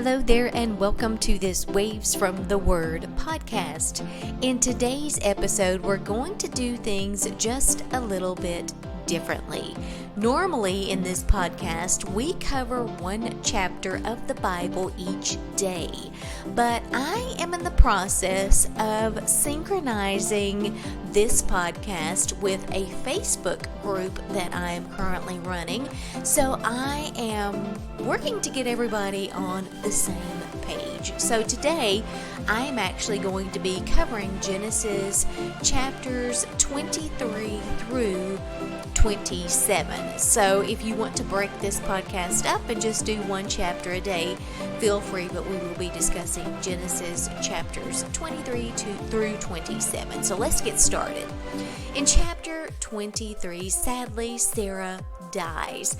Hello there, and welcome to this Waves from the Word podcast. In today's episode, we're going to do things just a little bit differently. Normally in this podcast, we cover one chapter of the Bible each day, but I am in the process of synchronizing this podcast with a Facebook group that I am currently running. So I am working to get everybody on the same page. So today, I am actually going to be covering Genesis chapters 23 through 27. So if you want to break this podcast up and just do one chapter a day, feel free, but we will be discussing Genesis chapters 23 through 27. So let's get started. In chapter 23, sadly, Sarah dies.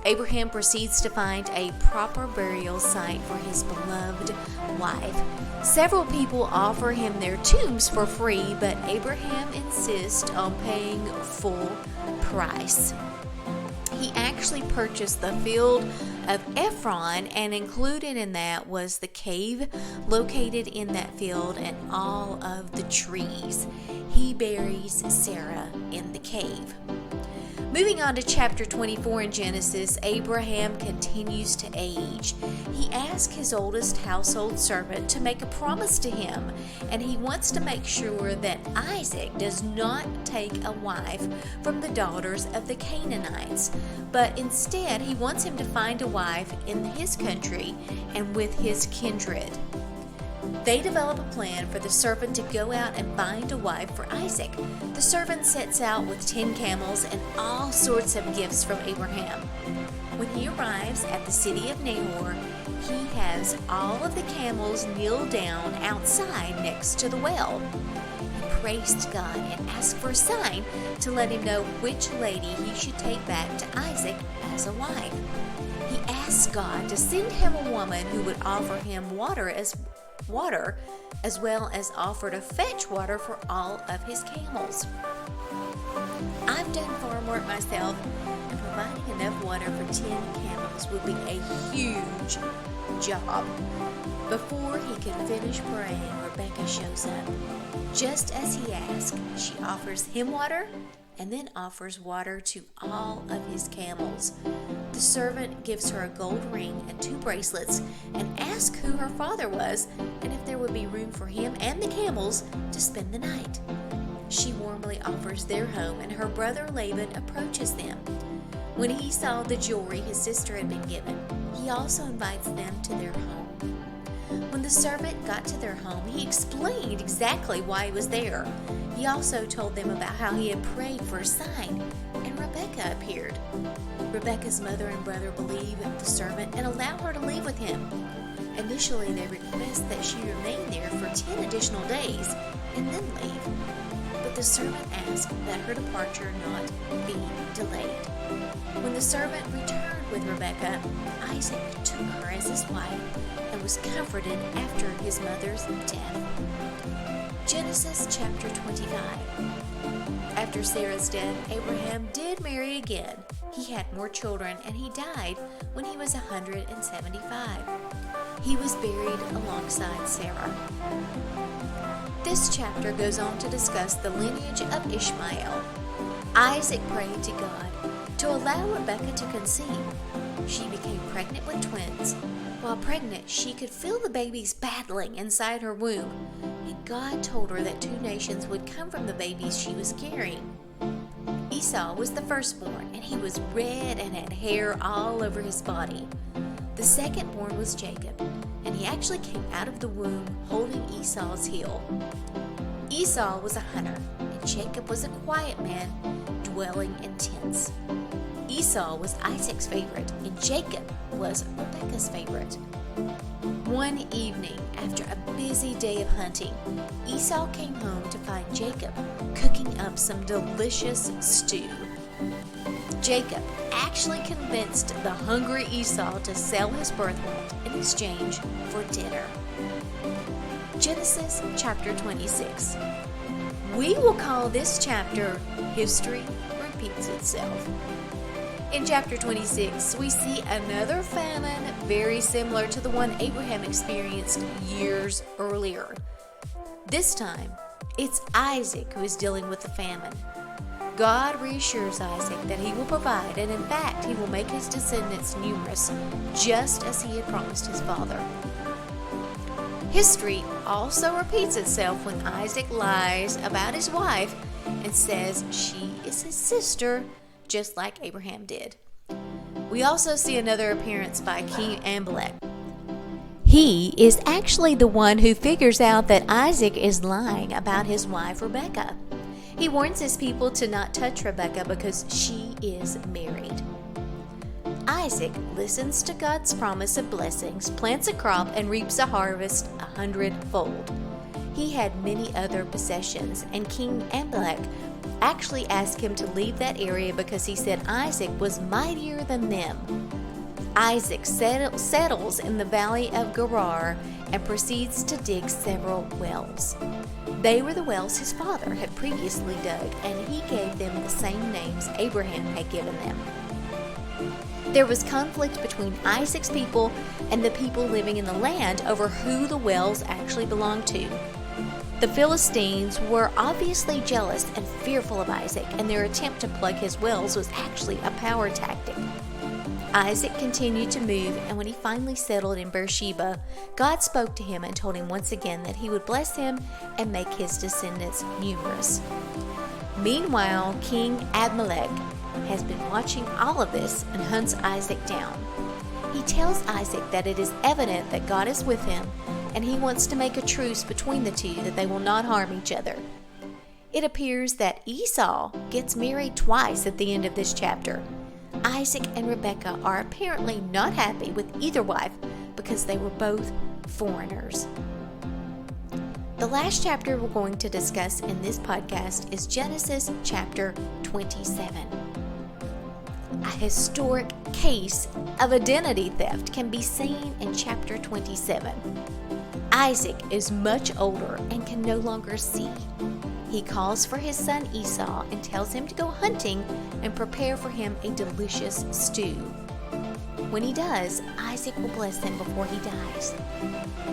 Abraham proceeds to find a proper burial site for his beloved wife. Several people offer him their tombs for free, but Abraham insists on paying full price. He actually purchased the field of Ephron, and included in that was the cave located in that field and all of the trees. He buries Sarah in the cave. Moving on to chapter 24 in Genesis, Abraham continues to age. He asks his oldest household servant to make a promise to him, and he wants to make sure that Isaac does not take a wife from the daughters of the Canaanites, but instead he wants him to find a wife in his country and with his kindred. They develop a plan for the servant to go out and find a wife for Isaac. The servant sets out with 10 camels and all sorts of gifts from Abraham. When he arrives at the city of Nahor, he has all of the camels kneel down outside next to the well. He prays to God and asks for a sign to let him know which lady he should take back to Isaac as a wife. He asks God to send him a woman who would offer him water as well as offer to fetch water for all of his camels. I've done farm work myself, and providing enough water for 10 camels would be a huge job. Before he could finish praying, Rebecca shows up. Just as he asked, she offers him water and then offers water to all of his camels. The servant gives her a gold ring and 2 bracelets and asks who her father was and if there would be room for him and the camels to spend the night. She warmly offers their home, and her brother Laban approaches them. When he saw the jewelry his sister had been given, he also invites them to their home. When the servant got to their home, he explained exactly why he was there. He also told them about how he had prayed for a sign, and Rebecca appeared. Rebecca's mother and brother believe the servant and allow her to leave with him. Initially, they request that she remain there for 10 additional days and then leave. But the servant asks that her departure not be delayed. When the servant returned with Rebecca, Isaac took her as his wife and was comforted after his mother's death. Genesis chapter 25. After Sarah's death, Abraham did marry again. He had more children, and he died when he was 175. He was buried alongside Sarah. This chapter goes on to discuss the lineage of Ishmael. Isaac prayed to God to allow Rebecca to conceive. She became pregnant with twins. While pregnant, she could feel the babies battling inside her womb, and God told her that 2 nations would come from the babies she was carrying. Esau was the firstborn, and he was red and had hair all over his body. The secondborn was Jacob, and he actually came out of the womb holding Esau's heel. Esau was a hunter, and Jacob was a quiet man dwelling in tents. Esau was Isaac's favorite, and Jacob was Rebekah's favorite. One evening, after a busy day of hunting, Esau came home to find Jacob cooking up some delicious stew. Jacob actually convinced the hungry Esau to sell his birthright in exchange for dinner. Genesis chapter 26. We will call this chapter History Repeats Itself. In chapter 26, we see another famine very similar to the one Abraham experienced years earlier. This time, it's Isaac who is dealing with the famine. God reassures Isaac that he will provide, and in fact, he will make his descendants numerous, just as he had promised his father. History also repeats itself when Isaac lies about his wife and says she is his sister, just like Abraham did. We also see another appearance by King Amalek. He is actually the one who figures out that Isaac is lying about his wife Rebekah. He warns his people to not touch Rebekah because she is married. Isaac listens to God's promise of blessings, plants a crop, and reaps a harvest 100-fold. He had many other possessions, and King Amalek actually asked him to leave that area because he said Isaac was mightier than them. Isaac settles in the valley of Gerar and proceeds to dig several wells. They were the wells his father had previously dug, and he gave them the same names Abraham had given them. There was conflict between Isaac's people and the people living in the land over who the wells actually belonged to. The Philistines were obviously jealous and fearful of Isaac, and their attempt to plug his wells was actually a power tactic. Isaac continued to move, and when he finally settled in Beersheba, God spoke to him and told him once again that he would bless him and make his descendants numerous. Meanwhile, King Abimelech has been watching all of this and hunts Isaac down. He tells Isaac that it is evident that God is with him, and he wants to make a truce between the two that they will not harm each other. It appears that Esau gets married twice at the end of this chapter. Isaac and Rebekah are apparently not happy with either wife because they were both foreigners. The last chapter we're going to discuss in this podcast is Genesis chapter 27. A historic case of identity theft can be seen in chapter 27. Isaac is much older and can no longer see. He calls for his son Esau and tells him to go hunting and prepare for him a delicious stew. When he does, Isaac will bless him before he dies.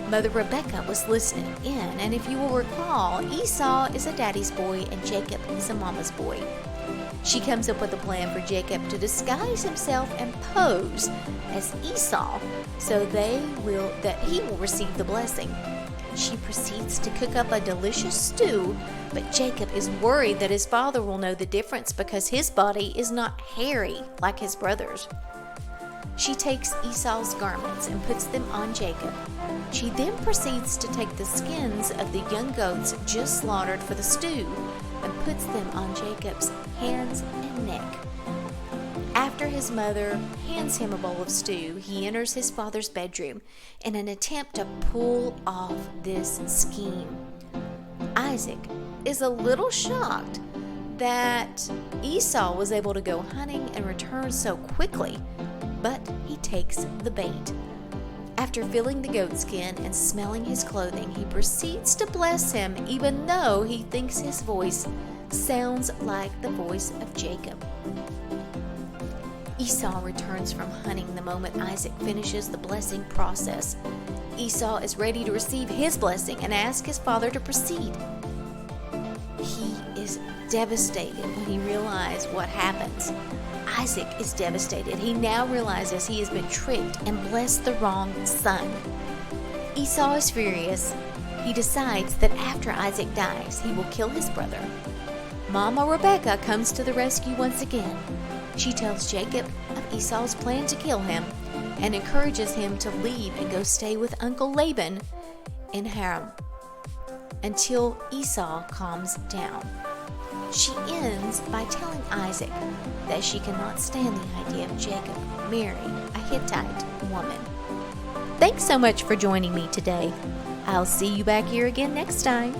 Mother Rebekah was listening in, and if you will recall, Esau is a daddy's boy and Jacob is a mama's boy. She comes up with a plan for Jacob to disguise himself and pose as Esau so that he will receive the blessing. She proceeds to cook up a delicious stew, but Jacob is worried that his father will know the difference because his body is not hairy like his brother's. She takes Esau's garments and puts them on Jacob. She then proceeds to take the skins of the young goats just slaughtered for the stew and puts them on Jacob's hands and neck. After his mother hands him a bowl of stew, he enters his father's bedroom in an attempt to pull off this scheme. Isaac is a little shocked that Esau was able to go hunting and return so quickly, but he takes the bait. After feeling the goat skin and smelling his clothing, he proceeds to bless him even though he thinks his voice sounds like the voice of Jacob. Esau returns from hunting the moment Isaac finishes the blessing process. Esau is ready to receive his blessing and asks his father to proceed. He is devastated when he realizes what happens. Isaac is devastated. He now realizes he has been tricked and blessed the wrong son. Esau is furious. He decides that after Isaac dies, he will kill his brother. Mama Rebekah comes to the rescue once again. She tells Jacob of Esau's plan to kill him and encourages him to leave and go stay with Uncle Laban in Haran until Esau calms down. She ends by telling Isaac that she cannot stand the idea of Jacob marrying a Hittite woman. Thanks so much for joining me today. I'll see you back here again next time.